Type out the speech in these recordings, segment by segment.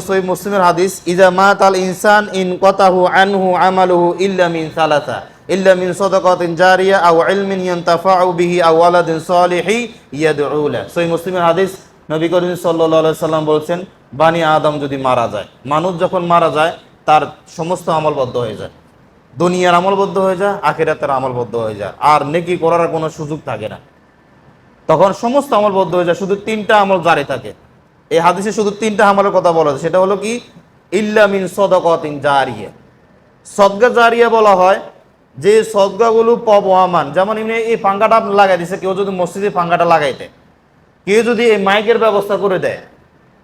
সহিহ মুসলিমের হাদিস, ইজা মাতাল ইনসান ইন কতাহু আনহু আমালুহু ইল্লা মিন সালাসা ইল্লা মিন সাদাকাতিন জারিয়া আও ইলমিন ইয়ানতাফাউ বিহি আও ওয়ালাদিন সালিহি ইয়াদউ লা। সহিহ মুসলিমের হাদিস, নবী করিম সাল্লাল্লাহু আলাইহি সাল্লাম বলছেন, বানি আদম যদি মারা যায়, মানুষ যখন মারা যায় তার সমস্ত আমল বদ্ধ হয়ে যায়, দুনিয়ার আমল বদ্ধ হয়ে যায়, আখিরাতের আমল বদ্ধ হয়ে যায়, আর নেকি করার কোনো সুযোগ থাকে না। তখন সমস্ত আমল বদ্ধ হয়ে যায়, শুধু 3টা আমল জারি থাকে। এই হাদিসে শুধু 3টা আমলের কথা বলা হয়, সেটা হলো কি, ইল্লা মিন সাদাকাতিন জারিয়া। সদকা জারিয়া বলা হয় যে সদকাগুলো পবমান, যেমন এমনি এই পাঙ্গাটা আপনি লাগাই দিছে, কেউ যদি মসজিদে পাঙ্গাটা লাগাইতে, কেউ যদি এই মাইকের ব্যবস্থা করে দেয়,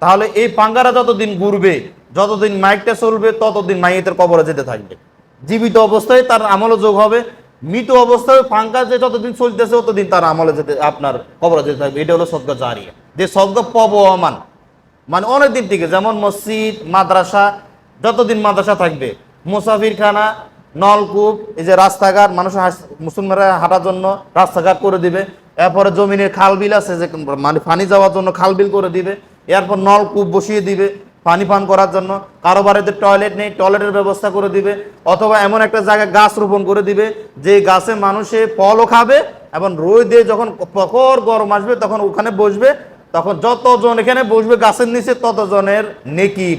তাহলে এই পাঙ্গাটা যতদিন ঘুরবে, যতদিন মাইকটা চলবে, ততদিন মাইয়েতের কবরে যেতে থাকবে। জীবিত অবস্থায় তার আমলও যোগ হবে, মৃত অবস্থায় পাঙ্গা যে যতদিন চলতেছে ততদিন তার আমলে যেতে, আপনার কবরে যেতে থাকবে। এটা হলো সদকা জারিয়া, যে সদকা পবমান, মানে অনেকদিন থেকে। যেমন মসজিদ, মাদ্রাসা, যতদিন মাদ্রাসা থাকবে, মুসাফিরখানা, নলকূপ, এই যে রাস্তাঘাট, মানুষ মুসলমানরা হাঁটার জন্য রাস্তাঘাট করে দিবে। এরপরে জমিনের খাল বিল আছে, যে মানে পানি যাওয়ার জন্য খাল বিল করে দিবে। এরপর নলকূপ বসিয়ে দিবে পানি পান করার জন্য। কারো বাড়িতে টয়লেট নেই, টয়লেটের ব্যবস্থা করে দিবে। অথবা এমন একটা জায়গায় গাছ রোপণ করে দিবে, যে গাছে মানুষে ফলও খাবে, এবং রোদে যখন প্রখর গরম আসবে তখন ওখানে বসবে, তখন যতজন এখানে বসবে গাছের নিচে, ততজনের নেকি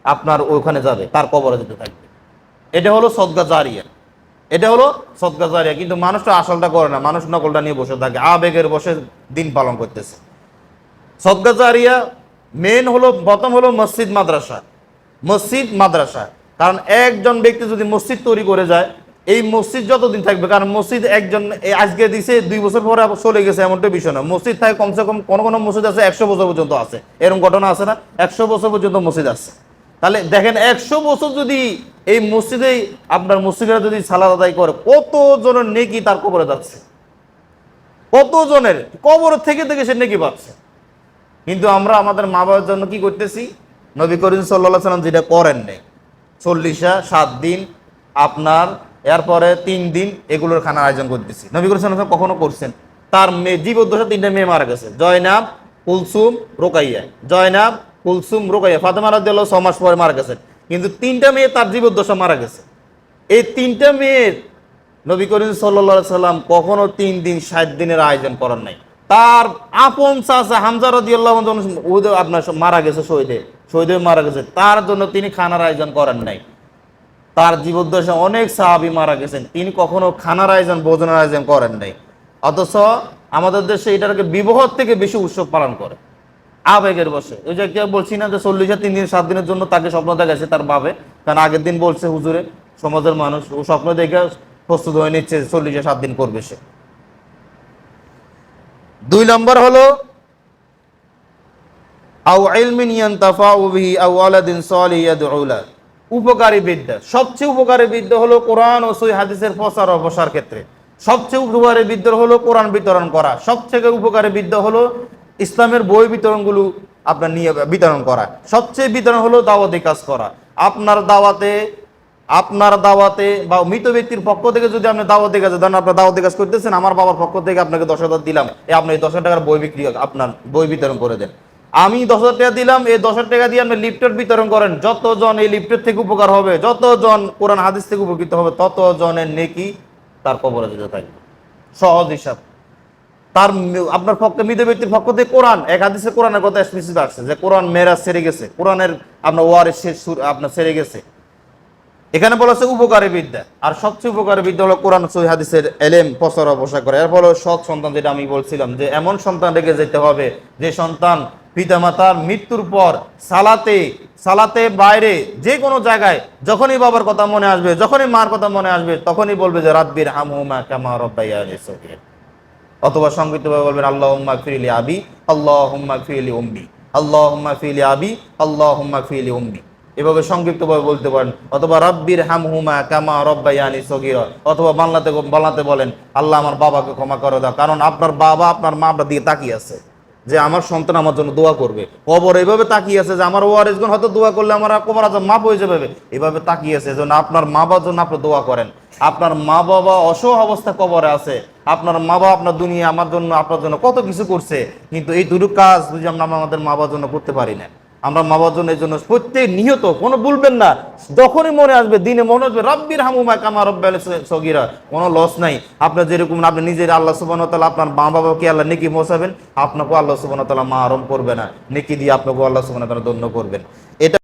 আপনার ওখানে যাবে, তার কবরে যেতে থাকবে। এটা হলো সদকা জারিয়া, এটা হলো সদকা জারিয়া। কিন্তু মানুষটা আসলটা করে না, মানুষ নকলটা নিয়ে বসে থাকে, আবেগের বসে দিন পালন করতেছে। সদকা জারিয়া মেন হলো, প্রথম হলো মসজিদ মাদ্রাসা। মসজিদ মাদ্রাসা, কারণ একজন ব্যক্তি যদি মসজিদ তৈরি করে যায়, এই মসজিদ যতদিন থাকবে, কারণ মসজিদ একজন আজকে দিছে 2 বছর পরে চলে গেছে এমনটা বিষয় না। মসজিদ থাকে কমসে কম, কোনো কোনো মসজিদ আছে 100 বছর পর্যন্ত আছে, এরকম ঘটনা আছে না, 100 বছর পর্যন্ত মসজিদ আছে। তাহলে দেখেন 100 বছর যদি এই মসজিদে, আপনার মসজিদরা যদি সালাত আদায় করে, কত জনের নেকি তার কবরে যাচ্ছে, কত জনের কবর থেকে থেকে সে নেকি পাচ্ছে। কিন্তু আমরা আমাদের মা বাবার জন্য কি করতেছি? নবী করিম সাল্লাল্লাহু আলাইহি সাল্লাম যেটা করেন নাই, 40 7 দিন, আপনার এরপরে 3 দিন, এগুলোর খানার আয়োজন করতেছি। নবী করিম সাল্লাল্লাহু আলাইহি সাল্লাম কখনো করছেন? তার মেয়ে জীবদ্দশা 3টা মেয়ে মারা গেছে, জয়নাব, কুলসুম, রোকাইয়া। জয়নাব, কুলসুম, রোকাইয়া। ফাতেমা রাদিয়াল্লাহু 6 মাস পরে মারা গেছেন, কিন্তু 3টা মেয়ে তার জীবদ্দশা মারা গেছে। এই 3টা মেয়ের নবী করিম সাল্লাল্লাহু আলাইহি সাল্লাম কখনো 3 দিন 60 দিনের আয়োজন করেন নাই। তার আপন চাচা হামজা রাদিয়াল্লাহু আনহু আপনার মারা গেছে, শহীদে মারা গেছে, তার জন্য তিনি খানার আয়োজন করেন নাই। তার জীবদ্দশা অনেক সাহাবী মারা গেছেন, তিনি কখনো খানার আয়োজন, ভোজনের আয়োজন করেন নাই। অথচ আমাদের দেশে এটাকে বিবাহ থেকে বেশি উৎসব পালন করে, আবেগের বসে। ওই যে কেউ বলছি না যে 40 3 দিন 7 দিনের জন্য তাকে স্বপ্ন দেখাচ্ছে তার বাবে, কারণ আগের দিন বলছে হুজুরে, সমাজের মানুষ ও স্বপ্ন দেখে প্রস্তুত হয়ে নিচ্ছে 40 7 দিন করবে সে। 2 নম্বর হলো আও ইলমিন ইয়ানতাফাউ বিহি আও ওয়ালাদিন সালিহ ইয়াদউ লা। উপকারী বিদ্যা, সবচেয়ে উপকারী বিদ্যা হলো কোরআন ও সহিহ হাদিসের প্রচার ও প্রসার ক্ষেত্রে। সবচেয়ে উপকারী বিদ্যা হলো কোরআন বিতরণ করা। সবচেয়ে উপকারী বিদ্যা হলো ইসলামের বই বিতরণগুলো আপনার নিয়ে বিতরণ করা। সবচেয়ে বিতরণ হলো দাওয়াতি কাজ করা। আপনার দাওয়াতে বা মৃত ব্যক্তির পক্ষ থেকে যদি আপনি দাওয়াতি কাজ, ধরেন আপনার দাওয়াতি কাজ করতেছেন, আমার বাবার পক্ষ থেকে আপনাকে 10,000 দিলাম, আপনি এই 10,000 টাকার বই বিক্রি, আপনার বই বিতরণ করে দেন। আমি 10,000 টাকা দিলাম, এই 10,000 টাকা দিয়ে আপনি লিফটেড বিতরণ করেন। যতজন এই লিফটেড থেকে উপকার হবে, যতজন কোরআন হাদিস থেকে উপকৃত হবে, ততজনের নেকি তার কবরে যেতে থাকবে। সহজ হিসাব। তার আপনার পক্ষে, মৃত ব্যক্তির পক্ষ থেকে কোরআন, এক হাদিসে কোরআনের কথা স্পেসিফিক আসছে যে কোরআন মেরাজ ছেড়ে গেছে, কোরআনের আপনার ওয়ারিস আপনার ছেড়ে গেছে। এখানে বলা হচ্ছে উপকারী বিদ্যা। আর সবচেয়ে উপকারী বিদ্যা হলো কোরআন সহিহ হাদিসের এলেম প্রচার প্রসার করে। এর ফলে সৎ সন্তান, যেটা আমি বলছিলাম, যে এমন সন্তান রেখে যেতে হবে যে সন্তান পিতামাতার মৃত্যুর পর সালাতে বাইরে যে কোনো জায়গায় যখনই বাবার কথা মনে আসবে, যখনই মার কথা মনে আসবে, তখনই বলবে যে রাব্বির হামহুমা কামা রাব্বায়ানি সগীরা। অথবা সংক্ষিপ্তভাবে বলবেন আল্লাহুম্মা গফিরলি আবি, আল্লাহুম্মা গফিরলি উম্মি, আল্লাহুম্মা গফিরলি আবি, আল্লাহুম্মা গফিরলি উম্মি। এভাবে সংক্ষিপ্তভাবে বলতে পারেন। অথবা রাব্বির হামহুমা কামা রাব্বায়ানি সগীরা। অথবা বাংলাতে বলেন আল্লাহ আমার বাবাকে ক্ষমা করে দাও, কারণ আপনার বাবা আপনার মা আপনার দিকে তাকিয়ে আছে যে আমার সন্তান আমার জন্য দোয়া করবে। কবর এইভাবে তাকিয়ে আছে যে আমার ওয়ারিসগণ হয়তো দোয়া করলে আমার কবর আযাব মাফ হয়ে যাবে, এইভাবে তাকিয়ে আছে। এজন্য আপনার মা বাবার জন্য আপনি দোয়া করেন। আপনার মা বাবা অসহায় অবস্থা কবরে আছে, আপনার মা বাবা আপনার দুনিয়া আমার জন্য আপনার জন্য কত কিছু করছে, কিন্তু এই দুটো কাজ যদি আমরা আমাদের মা বাবার জন্য করতে পারি না, আমরা মা বাবার জন্য এই জন্য প্রত্যেক নিহত কোনো বলবেন না, যখনই মনে আসবে দিনে মনে আসবে রব্বির হামুমা কামা রব্বায়ানি সগীরা, কোনো লস নাই। আপনার যেরকম আপনি নিজের আল্লাহ সুবহানাহু ওয়া তাআলা আপনার মা বাবাকে আল্লাহ নেকি পৌঁছাবেন, আপনাকেও আল্লাহ সুবহানাহু ওয়া তাআলা মাহরুম করবে না, নেকি দিয়ে আপনাকেও আল্লাহ সুবহানাহু ওয়া তাআলা ধন্য করবেন। এটা